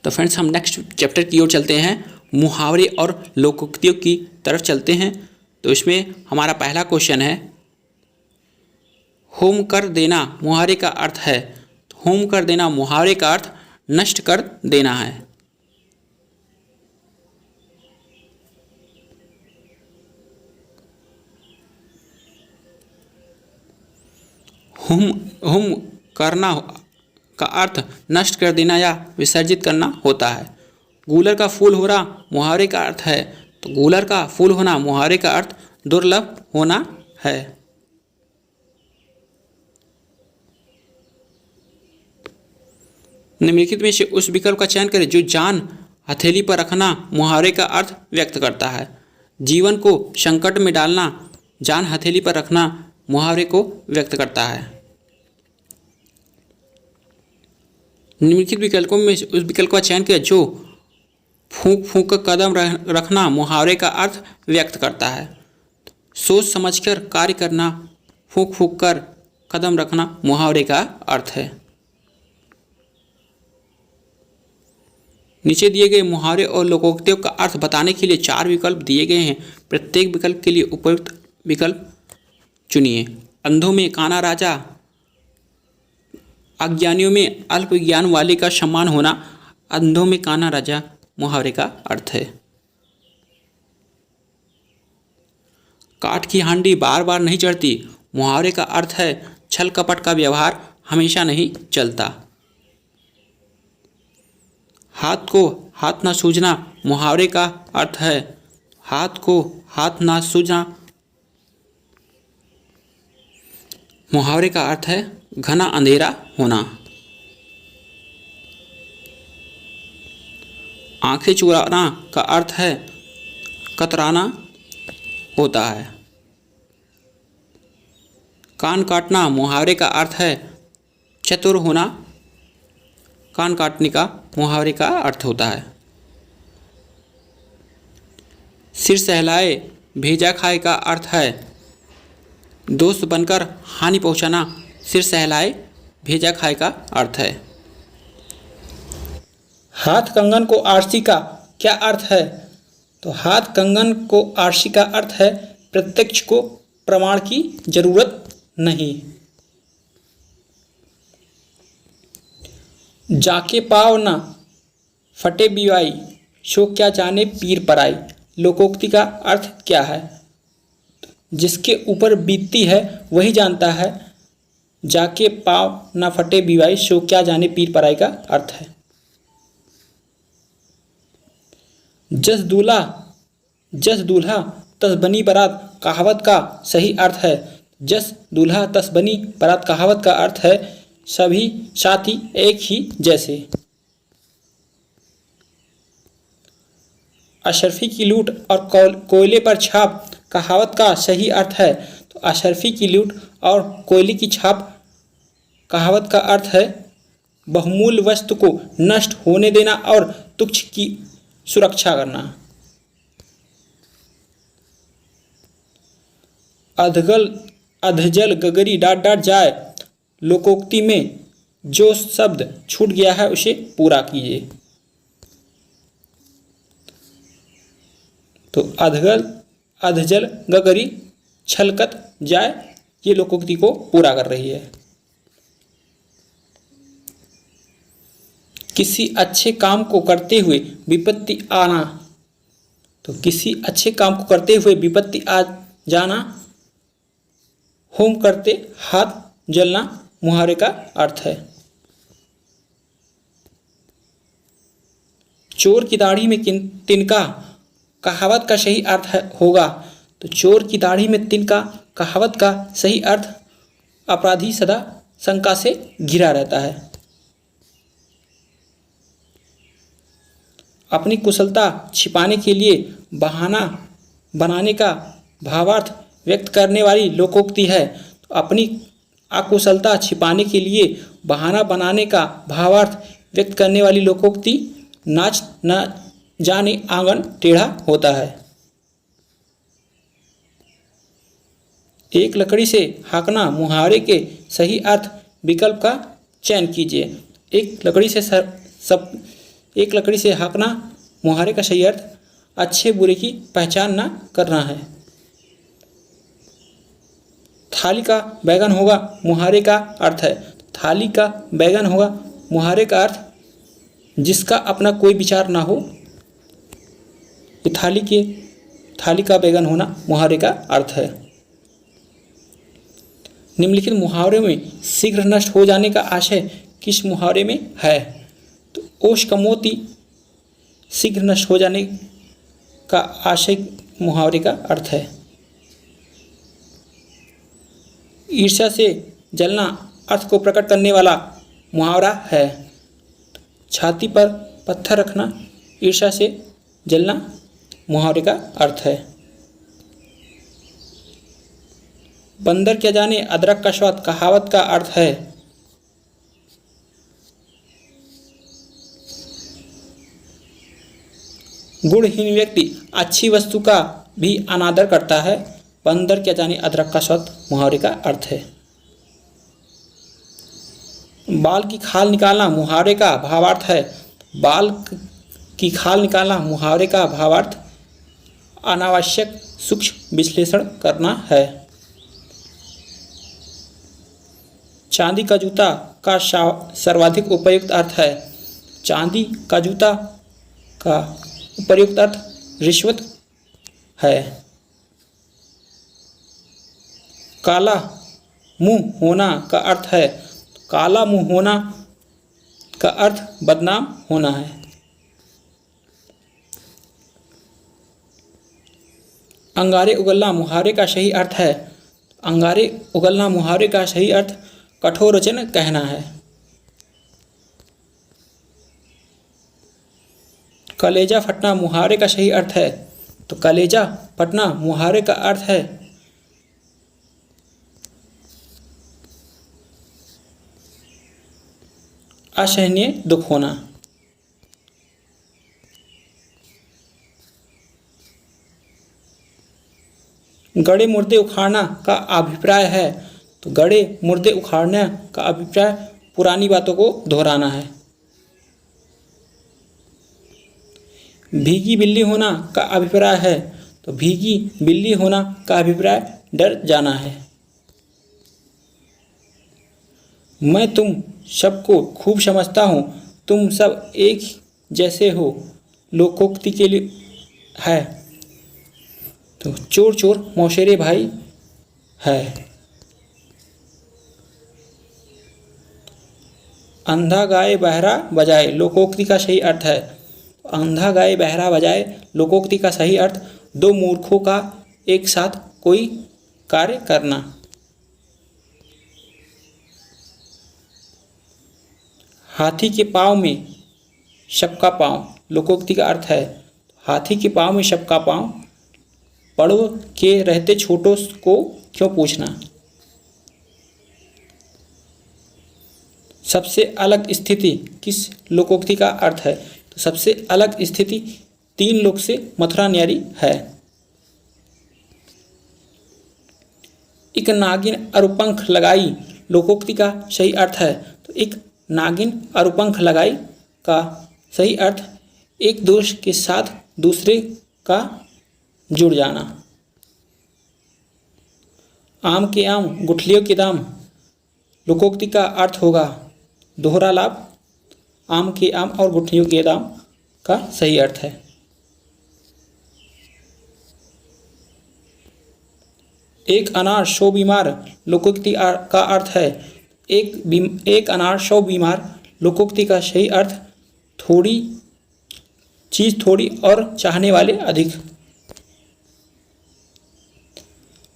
तो फ्रेंड्स हम next chapter की ओर चलते हैं, मुहावरे और लोकोक्तियों की तरफ चलते हैं। तो इसमें हमारा पहला क्वेश्चन है, होम कर देना मुहावरे का अर्थ है। होम कर देना मुहावरे का अर्थ नष्ट कर देना है। होम करना का अर्थ नष्ट कर देना या विसर्जित करना होता है। गूलर का फूल होना मुहावरे का अर्थ है। तो गूलर का फूल होना मुहावरे का अर्थ दुर्लभ होना है। निम्नलिखित में से उस विकल्प का चयन करें जो जान हथेली पर रखना मुहावरे का अर्थ व्यक्त करता है। जीवन को संकट में डालना जान हथेली पर रखना मुहावरे को व्यक्त करता है। निम्नलिखित विकल्पों में उस विकल्प का चयन करें जो फूंक फूंक कर कदम रखना मुहावरे का अर्थ व्यक्त करता है। सोच समझकर कार्य करना, फूंक फूंक कर कदम रखना मुहावरे का अर्थ है। नीचे दिए गए मुहावरे और लोकोक्तियों का अर्थ बताने के लिए 4 विकल्प दिए गए हैं। प्रत्येक विकल्प के लिए उपयुक्त विकल्प चुनिए। अंधों में काना राजा, अज्ञानियों में अल्प ज्ञान वाले का सम्मान होना अंधों में काना राजा मुहावरे का अर्थ है। काठ की हांडी बार बार नहीं चढ़ती मुहावरे का अर्थ है छल कपट का व्यवहार हमेशा नहीं चलता। हाथ को हाथ ना सूझना मुहावरे का अर्थ है हाथ को हाथ ना सूझना मुहावरे का अर्थ है घना अंधेरा होना। आंखें चुराना का अर्थ है कतराना होता है। कान काटना मुहावरे का अर्थ है चतुर होना। कान काटने का मुहावरे का अर्थ होता है। सिर सहलाए भेजा खाए का अर्थ है दोस्त बनकर हानि पहुंचाना। सिर सहलाए भेजा खाए का अर्थ है। हाथ कंगन को आरसी का क्या अर्थ है? तो हाथ कंगन को आरसी का अर्थ है प्रत्यक्ष को प्रमाण की जरूरत नहीं। जाके पाव न फटे बिवाई सो क्या जाने पीर पराई लोकोक्ति का अर्थ क्या है? जिसके ऊपर बीतती है वही जानता है। जाके पाव न फटे बिवाई सो क्या जाने पीर पराई का अर्थ है। जस दूल्हा तस बनी बारात कहावत का सही अर्थ है। जस दूल्हा तस बनी बारात कहावत का अर्थ है सभी साथी एक ही जैसे। अशरफी की लूट और कोयले पर छाप कहावत का सही अर्थ है। तो अशरफी की लूट और कोयले की छाप कहावत का अर्थ है बहुमूल्य वस्तु को नष्ट होने देना और तुच्छ की सुरक्षा करना। अधजल गगरी डाट डाट जाए लोकोक्ति में जो शब्द छूट गया है उसे पूरा कीजिए। तो अधजल गगरी छलकत जाए ये लोकोक्ति को पूरा कर रही है। किसी अच्छे काम को करते हुए विपत्ति आना। तो किसी अच्छे काम को करते हुए विपत्ति आ जाना होम करते हाथ जलना मुहावरे का अर्थ है। चोर की दाढ़ी में तिनका कहावत का सही अर्थ होगा। तो चोर की दाढ़ी में तिनका कहावत का सही अर्थ अपराधी सदा शंका से घिरा रहता है। अपनी कुशलता छिपाने के लिए बहाना बनाने का भावार्थ व्यक्त करने वाली लोकोक्ति है। तो अपनी अकुशलता छिपाने के लिए बहाना बनाने का भावार्थ व्यक्त करने वाली लोकोक्ति नाच न जाने आंगन टेढ़ा होता है। एक लकड़ी से हाँकना मुहावरे के सही अर्थ विकल्प का चयन कीजिए। एक लकड़ी से एक लकड़ी से हाँकना मुहावरे का सही अर्थ अच्छे बुरे की पहचान ना करना है। थाली का बैगन होगा मुहावरे का अर्थ है, थाली का बैगन होगा मुहावरे का अर्थ जिसका अपना कोई विचार ना हो। ये थाली का बैगन होना मुहावरे का अर्थ है। निम्नलिखित मुहावरे में शीघ्र नष्ट हो जाने का आशय किस मुहावरे में है? तो ओश का मोती शीघ्र नष्ट हो जाने का आशय मुहावरे का अर्थ है। ईर्ष्या से जलना अर्थ को प्रकट करने वाला मुहावरा है। छाती पर पत्थर रखना ईर्ष्या से जलना मुहावरे का अर्थ है। बंदर क्या जाने अदरक का स्वाद कहावत का अर्थ है। गुणहीन व्यक्ति अच्छी वस्तु का भी अनादर करता है। बंदर क्या जाने अदरक का स्वाद मुहावरे का अर्थ है। बाल की खाल निकालना मुहावरे का भावार्थ है। बाल की खाल निकालना मुहावरे का भावार्थ अनावश्यक सूक्ष्म विश्लेषण करना है। चांदी का जूता का सर्वाधिक उपयुक्त अर्थ है। चांदी का जूता का उपयुक्त अर्थ रिश्वत है। काला मुंह होना का अर्थ है। काला मुंह होना का अर्थ बदनाम होना है। अंगारे उगलना मुहावरे का सही अर्थ है। अंगारे उगलना मुहावरे का सही अर्थ कठोर वचन कहना है। कलेजा फटना मुहावरे का सही अर्थ है। तो कलेजा फटना मुहावरे का अर्थ है असहनीय दुख होना। गड़े मुर्दे उखाड़ना का अभिप्राय है। तो गड़े मुर्दे उखाड़ने का अभिप्राय पुरानी बातों को दोहराना है। भीगी बिल्ली होना का अभिप्राय है। तो भीगी बिल्ली होना का अभिप्राय डर जाना है। मैं तुम सबको खूब समझता हूँ, तुम सब एक जैसे हो लोकोक्ति के लिए है। तो चोर चोर मौसेरे भाई है। अंधा गाए बहरा बजाए लोकोक्ति का सही अर्थ है। अंधा गाए बहरा बजाए लोकोक्ति का सही अर्थ दो मूर्खों का एक साथ कोई कार्य करना। हाथी के पाँव में सबका पाँव लोकोक्ति का अर्थ है। हाथी के पाँव में सबका पाँव, बड़ों के रहते छोटों को क्यों पूछना। सबसे अलग स्थिति किस लोकोक्ति का अर्थ है? तो सबसे अलग स्थिति तीन लोक से मथुरा न्यारी है। एक नागिन अरुपंख लगाई लोकोक्ति का सही अर्थ है। तो एक नागिन अरुपंख लगाई का सही अर्थ एक दोष के साथ दूसरे का जुड़ जाना। आम के आम गुठलियों के दाम लोकोक्ति का अर्थ होगा दोहरा लाभ। आम के आम और गुठलियों के दाम का सही अर्थ है। एक अनार 100 बीमार लोकोक्ति का अर्थ है। एक अनार 100 बीमार लोकोक्ति का सही अर्थ थोड़ी चीज़ थोड़ी और चाहने वाले अधिक।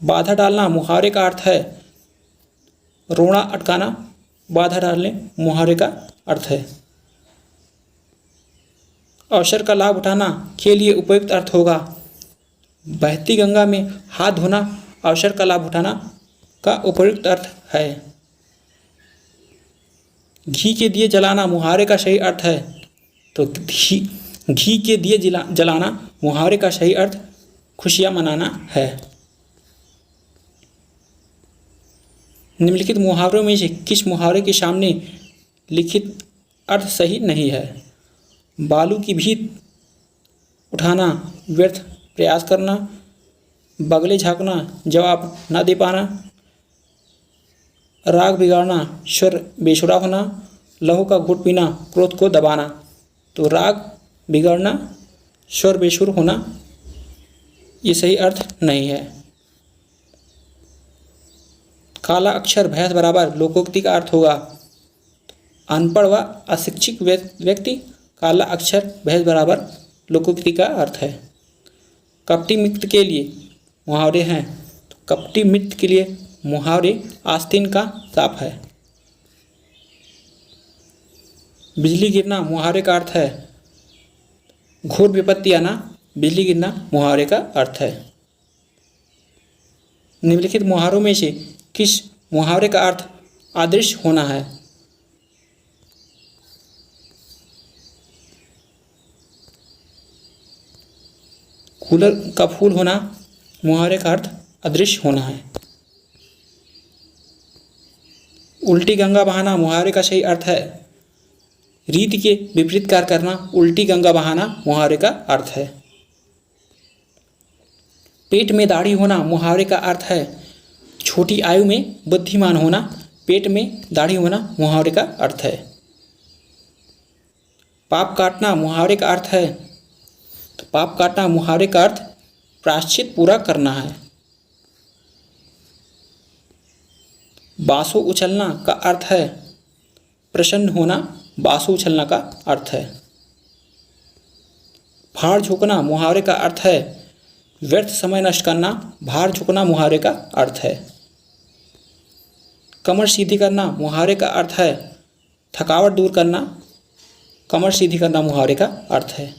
बाधा डालना मुहावरे का अर्थ है रोना अटकाना। बाधा डालने मुहावरे का अर्थ है। अवसर का लाभ उठाना के लिए उपयुक्त अर्थ होगा बहती गंगा में हाथ धोना। अवसर का लाभ उठाना का उपयुक्त अर्थ है। घी के दिए जलाना मुहावरे का सही अर्थ है। तो घी के दिए जलाना मुहावरे का सही अर्थ खुशियाँ मनाना है। निम्नलिखित मुहावरों में से किस मुहावरे के सामने लिखित अर्थ सही नहीं है? बालू की भीत उठाना, व्यर्थ प्रयास करना, बगले झाँकना, जवाब न दे पाना, राग बिगाड़ना, स्वर बेसुरा होना, लहू का घूंट पीना, क्रोध को दबाना। तो राग बिगड़ना, स्वर बेसुर होना, ये सही अर्थ नहीं है। काला अक्षर भैंस बराबर लोकोक्ति का अर्थ होगा अनपढ़ व अशिक्षित व्यक्ति। काला अक्षर भैंस बराबर लोकोक्ति का अर्थ है। कपटी मित्र के लिए मुहावरे हैं, तो कपटी मित्र के लिए मुहावरे आस्तीन का साप है। बिजली गिरना मुहावरे का अर्थ है घोर विपत्ति आना, बिजली गिरना मुहावरे का अर्थ है। निम्नलिखित मुहावरों में से किस मुहावरे का अर्थ अदृश्य होना है? कूलर का फूल होना मुहावरे का अर्थ अदृश्य होना है। उल्टी गंगा बहाना मुहावरे का सही अर्थ है रीति के विपरीत कार्य करना। उल्टी गंगा बहाना मुहावरे का अर्थ है। पेट में दाढ़ी होना मुहावरे का अर्थ है छोटी आयु में बुद्धिमान होना। पेट में दाढ़ी होना मुहावरे का अर्थ है। पाप काटना मुहावरे का अर्थ है, तो पाप काटना मुहावरे का अर्थ प्रायश्चित पूरा करना है। बांसुर उछलना का अर्थ है प्रसन्न होना। बांसुर उछलना का अर्थ है। भार झुकना मुहावरे का अर्थ है व्यर्थ समय नष्ट करना। भार झुकना मुहावरे का अर्थ है। कमर सीधी करना मुहावरे का अर्थ है थकावट दूर करना। कमर सीधी करना मुहावरे का अर्थ है।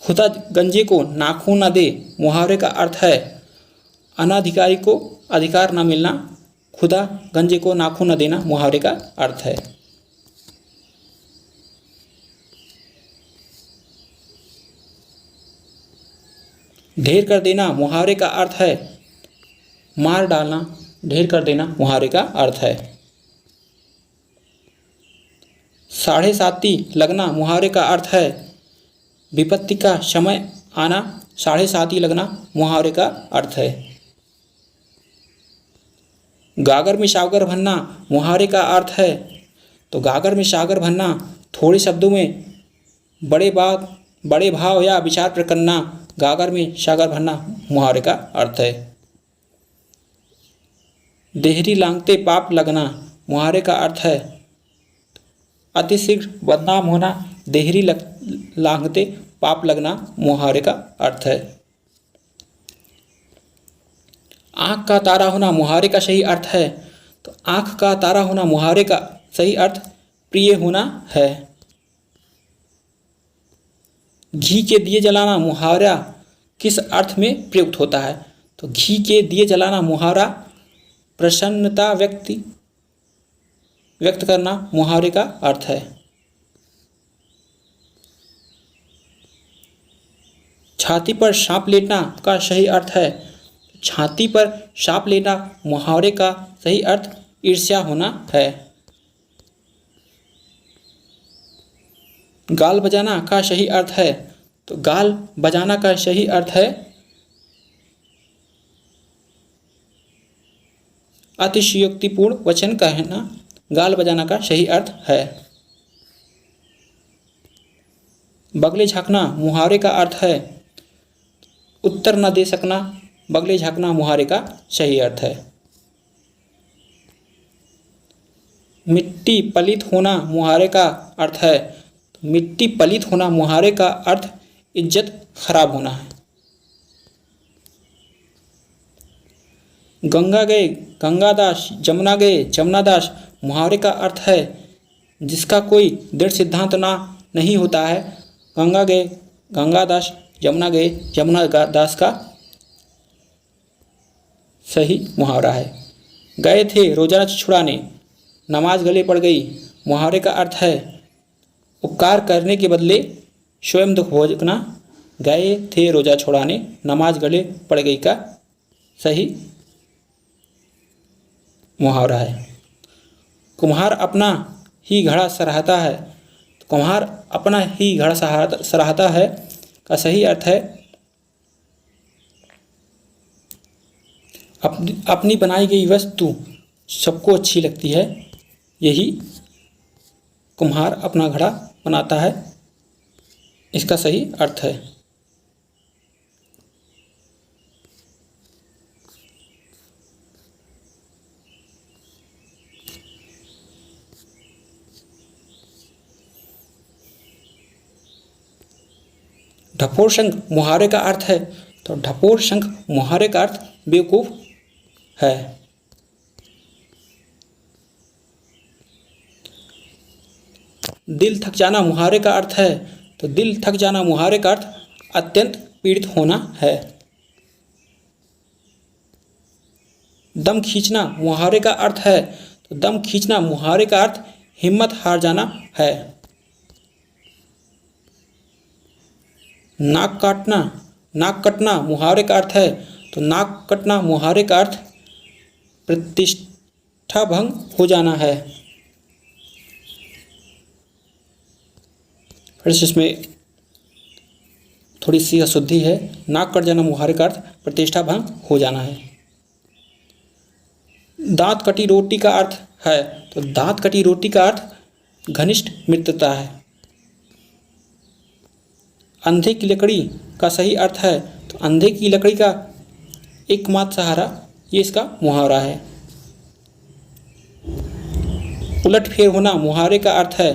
खुदा गंजे को नाखून न दे मुहावरे का अर्थ है अनाधिकारी को अधिकार न मिलना। खुदा गंजे को नाखून न देना मुहावरे का अर्थ है। ढेर कर देना मुहावरे का अर्थ है मार डालना। ढेर कर देना मुहावरे का अर्थ है। साढ़े साती लगना मुहावरे का अर्थ है विपत्ति का समय आना। साढ़े साती लगना मुहावरे का अर्थ है। गागर में सागर भरना मुहावरे का अर्थ है, तो गागर में सागर भरना थोड़े शब्दों में बड़े भाव या विचार प्रकट करना। गागर में सागर भरना मुहावरे का अर्थ है। देहरी लांघते पाप लगना मुहावरे का अर्थ है अतिशीघ्र बदनाम होना। देहरी लांघते पाप लगना मुहावरे का अर्थ है। आँख का तारा होना मुहावरे का सही अर्थ है, तो आँख का तारा होना मुहावरे का सही अर्थ प्रिय होना है। घी के दिए जलाना मुहावरा किस अर्थ में प्रयुक्त होता है? तो घी के दिए जलाना मुहावरा प्रसन्नता व्यक्त करना मुहावरे का अर्थ है। छाती पर सांप लेटना का सही अर्थ है छाती पर सांप लेना मुहावरे का सही अर्थ ईर्ष्या होना है। गाल बजाना का सही अर्थ है, तो गाल बजाना का सही अर्थ है अतिशयोक्तिपूर्ण वचन कहना। गाल बजाना का सही अर्थ है। बगले झाँकना मुहावरे का अर्थ है उत्तर न दे सकना। बगले झाँकना मुहावरे का सही अर्थ है। मिट्टी पलित होना मुहावरे का अर्थ है, मिट्टी पलित होना मुहावरे का अर्थ इज्जत खराब होना है। गंगा गए गंगादास, जमुना गए जमुनादास मुहावरे का अर्थ है जिसका कोई दृढ़ सिद्धांत नहीं होता है। गंगा गए गंगादास, जमुना गए जमुनादास का सही मुहावरा है। गए थे रोजा छुड़ाने, नमाज गले पड़ गई मुहावरे का अर्थ है उपकार करने के बदले स्वयं दुख भोगना। गए थे रोजा छुड़ाने, नमाज गले पड़ गई का सही मुहावरा है। कुम्हार अपना ही घड़ा सराहता है, कुम्हार अपना ही घड़ा सराहता है का सही अर्थ है अपनी बनाई गई वस्तु सबको अच्छी लगती है, यही कुम्हार अपना घड़ा बनाता है, इसका सही अर्थ है। ढपोर शंख मुहावरे का अर्थ है, तो ढपोर शंख मुहावरे का अर्थ बेवकूफ है। दिल थक जाना मुहावरे का अर्थ है, तो दिल थक जाना मुहावरे का अर्थ अत्यंत पीड़ित होना है। दम खींचना मुहावरे का अर्थ है, तो दम खींचना मुहावरे का अर्थ हिम्मत हार जाना है। नाक कटना मुहावरे का अर्थ है, तो नाक कटना मुहावरे का अर्थ प्रतिष्ठा भंग हो जाना है। फिर से इसमें थोड़ी सी अशुद्धि है। नाक कट जाना मुहावरे का अर्थ प्रतिष्ठा भंग हो जाना है। दांत कटी रोटी का अर्थ है, तो दांत कटी रोटी का अर्थ घनिष्ठ मित्रता है। अंधे की लकड़ी का सही अर्थ है, तो अंधे की लकड़ी का एकमात्र सहारा, ये इसका मुहावरा है। उलट फेर होना मुहावरे का अर्थ है,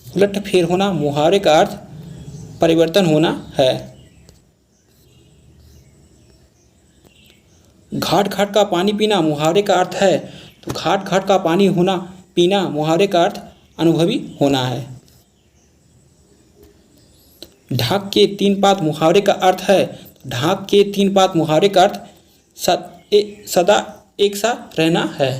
उलट फेर होना मुहावरे का अर्थ परिवर्तन होना है। घाट घाट का पानी पीना मुहावरे का अर्थ है, तो घाट घाट का पानी होना पीना मुहावरे का अर्थ अनुभवी होना है। ढाक के तीन पात मुहावरे का अर्थ है, ढाक के तीन पात मुहावरे का अर्थ सदा एक सा रहना है।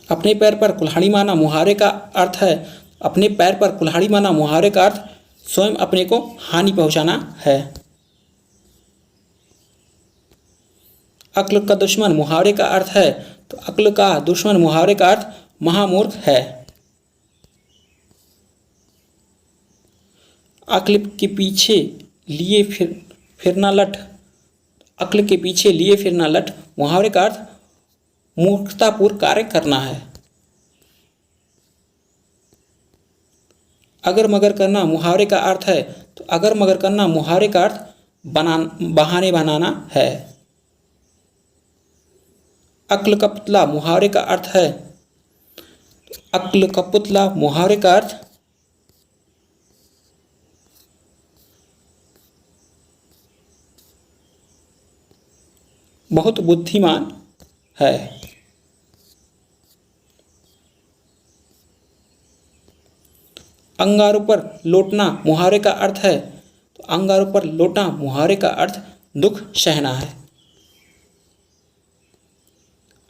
अपने पैर पर कुल्हाड़ी मारना मुहावरे का अर्थ है, अपने पैर पर कुल्हाड़ी मारना मुहावरे का अर्थ स्वयं अपने को हानि पहुंचाना है। अक्ल का दुश्मन मुहावरे का अर्थ है, तो अक्ल का दुश्मन मुहावरे का अर्थ महामूर्ख है। अक्ल के पीछे लिए फिरना लठ, अक्ल के पीछे लिए फिरना लठ मुहावरे का अर्थ मूर्खतापूर्ण कार्य करना है। अगर मगर करना मुहावरे का अर्थ है, तो अगर मगर करना मुहावरे का अर्थ बहाने बनाना है। अक्ल का पुतला मुहावरे का अर्थ है, अक्ल का पुतला मुहावरे का अर्थ बहुत बुद्धिमान है। अंगारों पर लौटना मुहावरे का अर्थ है, तो अंगारों पर लौटना मुहावरे का अर्थ दुख सहना है।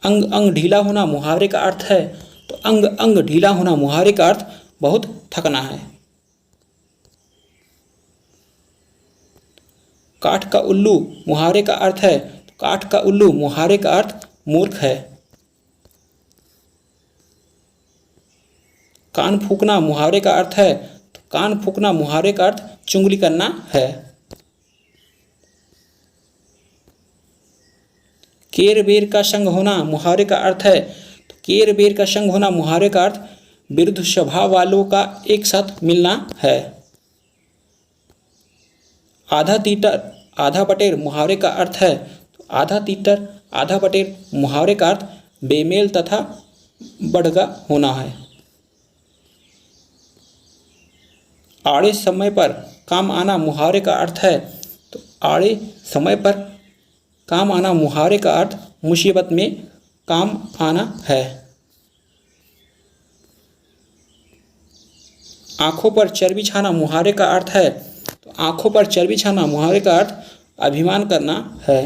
अंग अंग ढीला होना मुहावरे का अर्थ है, तो अंग अंग ढीला होना मुहावरे का अर्थ बहुत थकना है। काठ का उल्लू मुहावरे का अर्थ है, तो काठ का उल्लू मुहावरे का अर्थ मूर्ख है। कान फूकना मुहावरे का अर्थ है, तो कान फूकना मुहावरे का अर्थ चुगली करना है। केर बेर का संग होना मुहावरे का अर्थ है, तो केर बेर का संग होना मुहावरे का अर्थ विरुद्ध स्वभाव वालों का एक साथ मिलना है। आधा तीतर आधा बटेर मुहावरे का अर्थ है, तो आधा तीतर आधा बटेर मुहावरे का अर्थ बेमेल तथा बढ़गा होना है। आड़े समय पर काम आना मुहावरे का अर्थ है, तो आड़े समय पर काम आना मुहावरे का अर्थ मुसीबत में काम आना है। आँखों पर चर्बी छाना मुहावरे का अर्थ है, तो आँखों पर चर्बी छाना मुहावरे का अर्थ अभिमान करना है।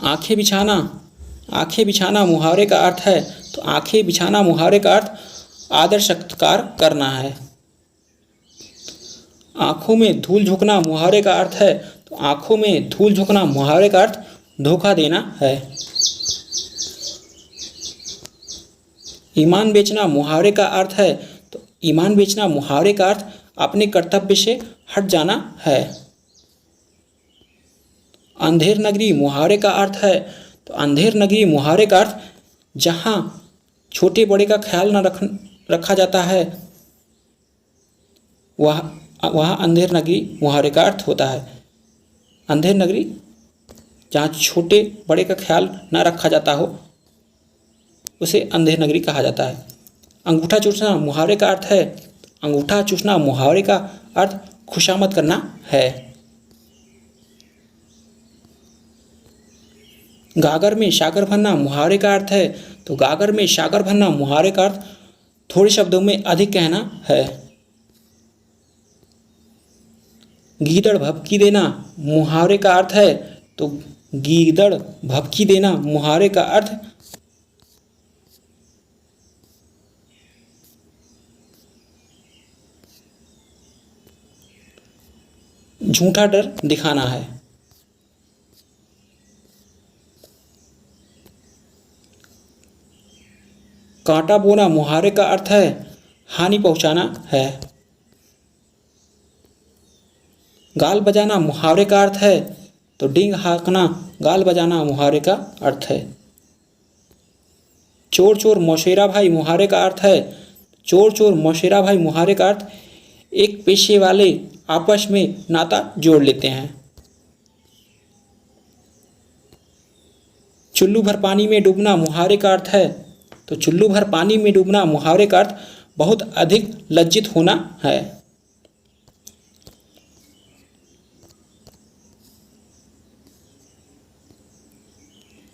आँखें बिछाना मुहावरे का अर्थ है, तो आँखें बिछाना मुहावरे का अर्थ आदर सत्कार करना है। आँखों में धूल झोंकना मुहावरे का अर्थ है, तो आँखों में धूल झोंकना मुहावरे का अर्थ धोखा देना है। ईमान बेचना मुहावरे का अर्थ है, तो ईमान बेचना मुहावरे का अर्थ अपने कर्तव्य से हट जाना है। अंधेर नगरी मुहावरे का अर्थ है, तो अंधेर नगरी मुहावरे का अर्थ जहाँ छोटे बड़े का ख्याल न रखा जाता है वह अंधेर नगरी मुहावरे का अर्थ होता है। अंधेर नगरी जहाँ छोटे बड़े का ख्याल न रखा जाता हो उसे अंधेर नगरी कहा जाता है। अंगूठा चूसना मुहावरे का अर्थ है, अंगूठा चूसना मुहावरे का अर्थ खुशामद करना है। गागर में सागर भरना मुहावरे का अर्थ है, तो गागर में सागर भरना मुहावरे का अर्थ थोड़े शब्दों में अधिक कहना है। गीदड़ भभकी देना मुहावरे का अर्थ है, तो गीदड़ भभकी देना मुहावरे का अर्थ झूठा डर दिखाना है। कांटा बोना मुहावरे का अर्थ है हानि पहुंचाना है। गाल बजाना मुहावरे का अर्थ है, तो डींग हाँकना गाल बजाना मुहावरे का अर्थ है। चोर चोर मौसेरा भाई मुहावरे का अर्थ है, चोर चोर मौसेरा भाई मुहावरे का अर्थ एक पेशे वाले आपस में नाता जोड़ लेते हैं। चुल्लू भर पानी में डूबना मुहावरे का अर्थ है, तो चुल्लू भर पानी में डूबना मुहावरे का अर्थ बहुत अधिक लज्जित होना है।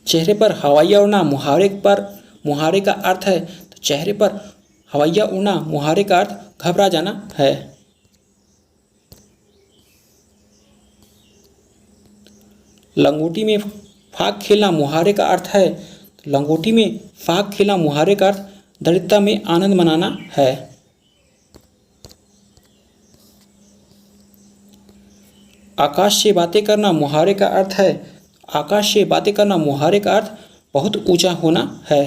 चेहरे पर हवाइया उड़ना मुहावरे का अर्थ है, तो चेहरे पर हवाइया उड़ना मुहावरे का अर्थ घबरा जाना है। लंगोटी में फाग खेलना मुहावरे का अर्थ है, तो लंगोटी में फाग खेलना मुहावरे का अर्थ दरिद्रता में आनंद मनाना है। आकाश से बातें करना मुहावरे का अर्थ है, आकाश से बातें करना मुहावरे का अर्थ बहुत ऊंचा होना है।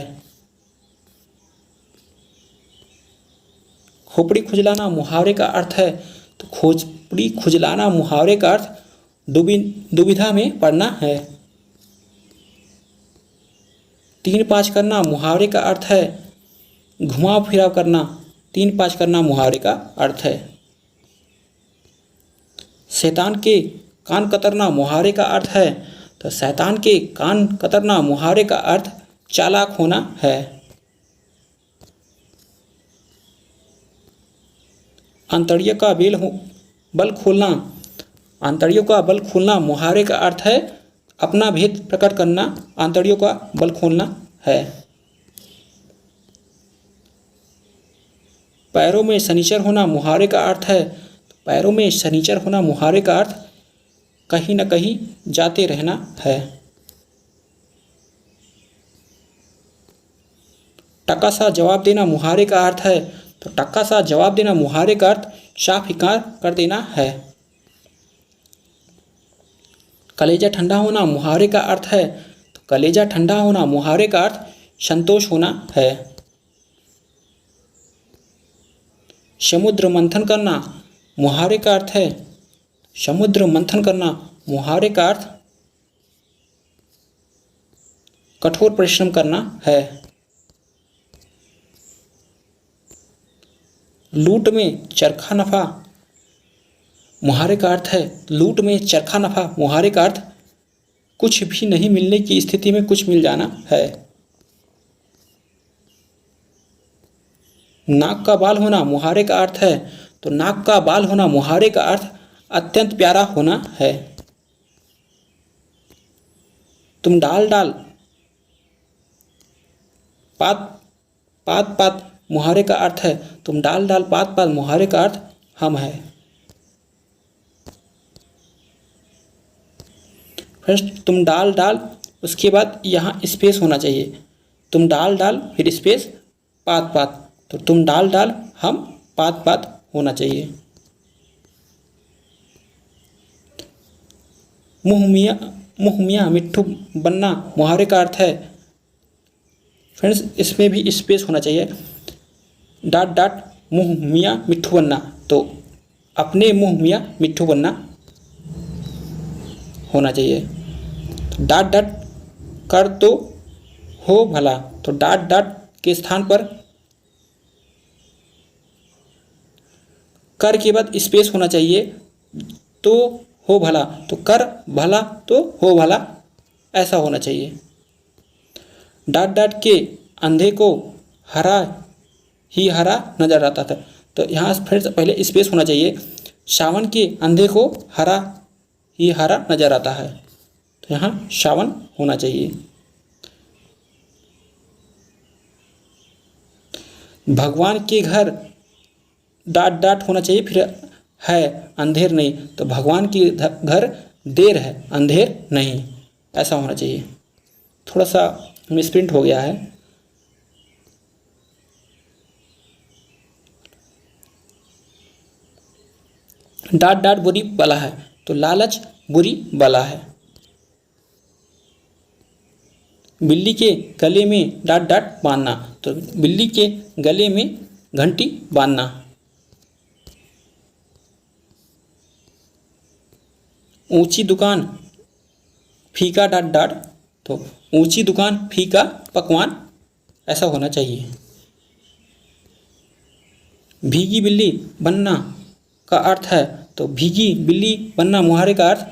खोपड़ी खुजलाना मुहावरे का अर्थ है, तो खोपड़ी खुजलाना मुहावरे का अर्थ दुविधा में पड़ना है। तीन पाँच करना मुहावरे का अर्थ है घुमाव फिराव करना, तीन पाँच करना मुहावरे का अर्थ है। शैतान के कान कतरना मुहावरे का अर्थ है, तो शैतान के कान कतरना मुहावरे का अर्थ चालाक होना है। अंतड़ियों का बल खोलना, अंतड़ियों का बल खोलना मुहावरे का अर्थ है अपना भेद प्रकट करना, अंतड़ियों का बल खोलना है। पैरों में शनिचर होना मुहावरे का अर्थ है, पैरों में शनिचर होना मुहावरे का अर्थ कहीं न कहीं जाते रहना है। टका सा जवाब देना मुहावरे का अर्थ है, तो टक्का सा जवाब देना मुहावरे का अर्थ साफ इनकार कर देना है। कलेजा ठंडा होना मुहावरे का अर्थ है, तो कलेजा ठंडा होना मुहावरे का अर्थ संतोष होना है। समुद्र मंथन करना मुहावरे का अर्थ है, समुद्र मंथन करना मुहावरे का अर्थ कठोर परिश्रम करना है। लूट में चरखा नफा मुहावरे का अर्थ है, लूट में चरखा नफा मुहावरे का अर्थ कुछ भी नहीं मिलने की स्थिति में कुछ मिल जाना है। नाक का बाल होना मुहावरे का अर्थ है, तो नाक का बाल होना मुहावरे का अर्थ अत्यंत प्यारा होना है। तुम डाल डाल पात पात पात मुहावरे का अर्थ है, तुम डाल डाल पात पात मुहावरे का अर्थ हम है। फर्स्ट तुम डाल डाल, उसके बाद यहाँ स्पेस होना चाहिए। तुम डाल डाल फिर स्पेस पात पात, तो तुम डाल डाल हम पात पात होना चाहिए। मुँह मियाँ मिट्ठू बनना मुहावरे का अर्थ है फ्रेंड्स इसमें भी स्पेस होना चाहिए। डाट डाट मुँह मियाँ मिट्ठू बनना, तो अपने मुँह मियाँ मिट्ठू बनना होना चाहिए। डाट डाट कर तो हो भला, तो डाट डाट के स्थान पर कर के बाद स्पेस होना चाहिए। तो हो भला, तो कर भला तो हो भला, ऐसा होना चाहिए। डाट डाट के अंधे को हरा ही हरा नजर आता था, तो यहाँ फिर पहले स्पेस होना चाहिए। सावन के अंधे को हरा ही हरा नजर आता है, तो यहाँ सावन होना चाहिए। भगवान के घर डाट डाट होना चाहिए, फिर है अंधेर नहीं, तो भगवान के घर देर है अंधेर नहीं, ऐसा होना चाहिए। थोड़ा सा मिसप्रिंट हो गया है। डाट डाट बुरी बला है, तो लालच बुरी बला है। बिल्ली के गले में डाट डाट बांधना, तो बिल्ली के गले में घंटी बांधना। ऊंची दुकान फीका डाट डाट, तो ऊंची दुकान फीका पकवान, ऐसा होना चाहिए। भीगी बिल्ली बनना का अर्थ है, तो भीगी बिल्ली बनना मुहावरे का अर्थ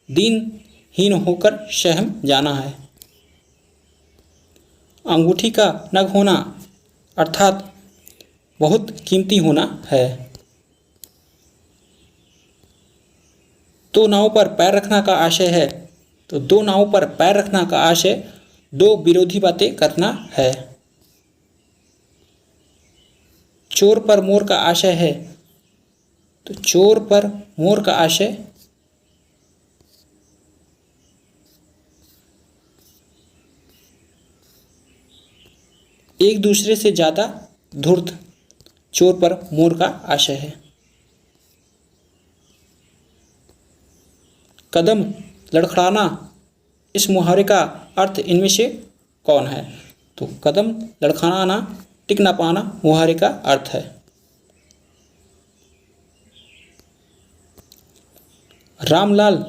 दीनहीन होकर शहम जाना है। अंगूठी का नग होना अर्थात बहुत कीमती होना है। दो नावों पर पैर रखना का आशय है, तो दो नावों पर पैर रखना का आशय दो विरोधी बातें करना है। चोर पर मोर का आशय है, तो चोर पर मोर का आशय एक दूसरे से ज़्यादा धूर्त, चोर पर मोर का आशय है। कदम लड़खड़ाना, इस मुहावरे का अर्थ इनमें से कौन है? तो कदम लड़खड़ाना, टिक ना पाना मुहावरे का अर्थ है। रामलाल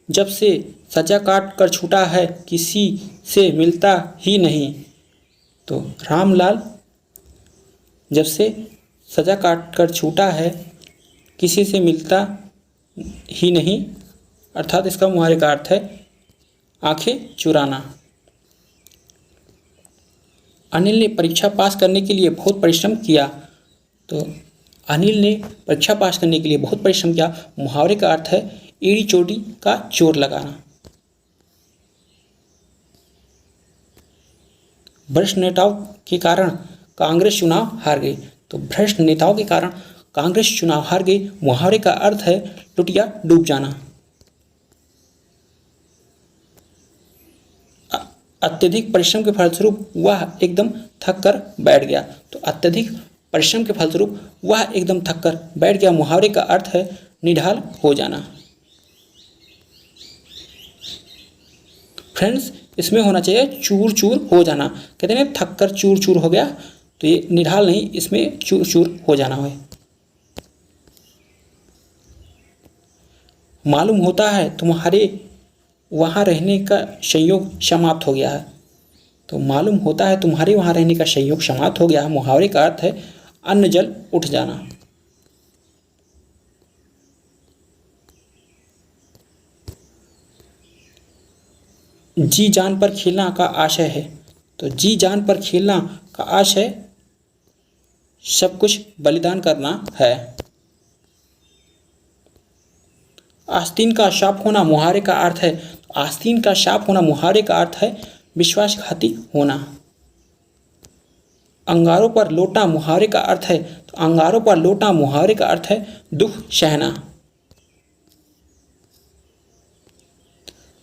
जब से सजा काट कर छूटा है, किसी से मिलता ही नहीं, तो रामलाल जब से सजा काट कर छूटा है, किसी से मिलता ही नहीं, अर्थात इसका मुहावरे का अर्थ है आंखें चुराना। अनिल ने परीक्षा पास करने के लिए बहुत परिश्रम किया, तो अनिल ने परीक्षा पास करने के लिए बहुत परिश्रम किया, मुहावरे का अर्थ है एड़ी चोटी का जोर लगाना। भ्रष्ट नेताओं के कारण कांग्रेस चुनाव हार गई, तो भ्रष्ट नेताओं के कारण कांग्रेस चुनाव हार गई, मुहावरे का अर्थ है लुटिया डूब जाना। अत्यधिक परिश्रम के फलस्वरूप वह एकदम थक कर बैठ गया, तो अत्यधिक परिश्रम के फलस्वरूप वह एकदम थक कर बैठ गया, मुहावरे का अर्थ है निढाल हो जाना। फ्रेंड्स इसमें होना चाहिए चूर चूर हो जाना, कहते हैं थक कर चूर चूर हो गया, तो ये निढाल नहीं, इसमें चूर चूर हो जाना है। मालूम होता है तुम्हारे वहाँ रहने का संयोग समाप्त हो गया है, तो मालूम होता है तुम्हारे वहाँ रहने का संयोग समाप्त हो गया है, मुहावरे का अर्थ है अन्न जल उठ जाना। जी जान पर खेलना का आशय है, तो जी जान पर खेलना का आशय सब कुछ बलिदान करना है। आस्तीन का शाप होना मुहावरे का अर्थ है, आस्तीन का शाप होना मुहावरे का अर्थ है विश्वासघाती होना। अंगारों पर लोटा मुहावरे का अर्थ है, तो अंगारों पर लोटा मुहावरे का अर्थ है दुख सहना।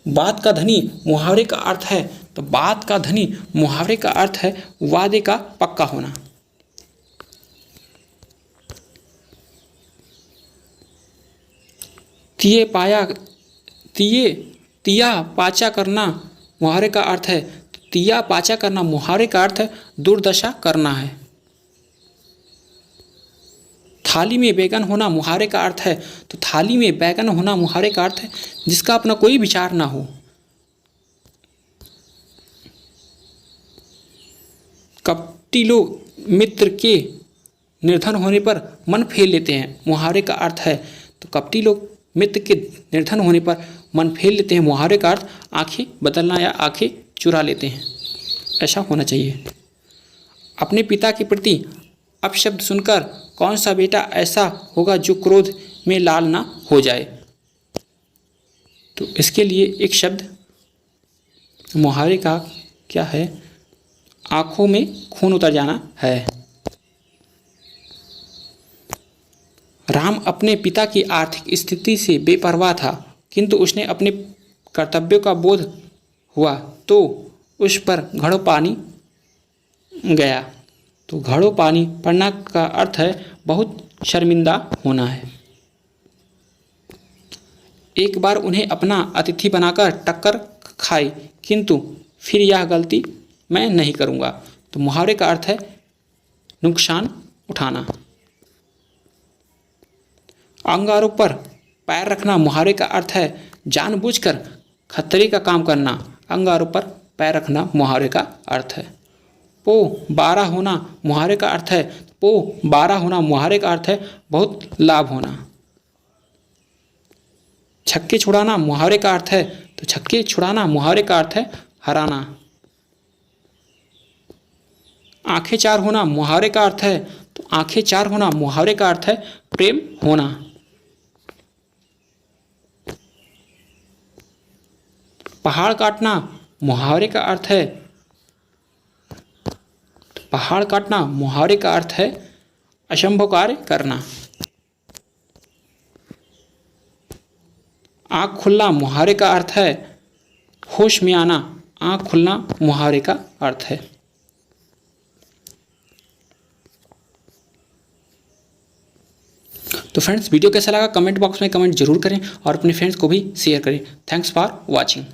बात का धनी मुहावरे का अर्थ है, तो बात का धनी मुहावरे का अर्थ है वादे का पक्का होना। तिया पाचा करना मुहावरे का अर्थ है, तिया पाचा करना मुहावरे का अर्थ दुर्दशा करना है। थाली में बैगन होना मुहावरे का अर्थ है, तो थाली में बैगन होना मुहावरे का अर्थ है जिसका अपना कोई विचार ना हो। कपटी लोग मित्र के निर्धन होने पर मन फेर लेते हैं, मुहावरे का अर्थ है। तो कपटी लोग मित्र के निर्धन होने पर मन फेर लेते हैं, मुहावरे का अर्थ आंखें बदलना या आंखें चुरा लेते हैं, ऐसा होना चाहिए। अपने पिता के प्रति अपशब्द सुनकर कौन सा बेटा ऐसा होगा जो क्रोध में लाल ना हो जाए। तो इसके लिए एक शब्द मुहावरे का क्या है, आंखों में खून उतर जाना है। राम अपने पिता की आर्थिक स्थिति से बेपरवाह था, किंतु उसने अपने कर्तव्यों का बोध हुआ तो उस पर घड़ों पानी गया। तो घड़ों पानी पड़ना का अर्थ है बहुत शर्मिंदा होना है। एक बार उन्हें अपना अतिथि बनाकर टक्कर खाई, किंतु फिर यह गलती मैं नहीं करूँगा। तो मुहावरे का अर्थ है नुकसान उठाना। अंगारों पर पैर रखना मुहावरे का अर्थ है जानबूझकर खतरे का काम करना। अंगारों पर पैर रखना मुहावरे का अर्थ है। पो 12 होना मुहावरे का अर्थ है, पो 12 होना मुहावरे का अर्थ है बहुत लाभ होना। छक्के छुड़ाना मुहावरे का अर्थ है, तो छक्के छुड़ाना मुहावरे का अर्थ है हराना। आंखें चार होना मुहावरे का अर्थ है, तो आंखें चार होना मुहावरे का अर्थ है प्रेम होना। पहाड़ काटना मुहावरे का अर्थ है, पहाड़ काटना मुहावरे का अर्थ है असंभव कार्य करना। आँख खुलना मुहावरे का अर्थ है होश में आना। आँख खुलना मुहावरे का अर्थ है। तो फ्रेंड्स, वीडियो कैसा लगा कमेंट बॉक्स में कमेंट जरूर करें और अपने फ्रेंड्स को भी शेयर करें। Thanks for watching.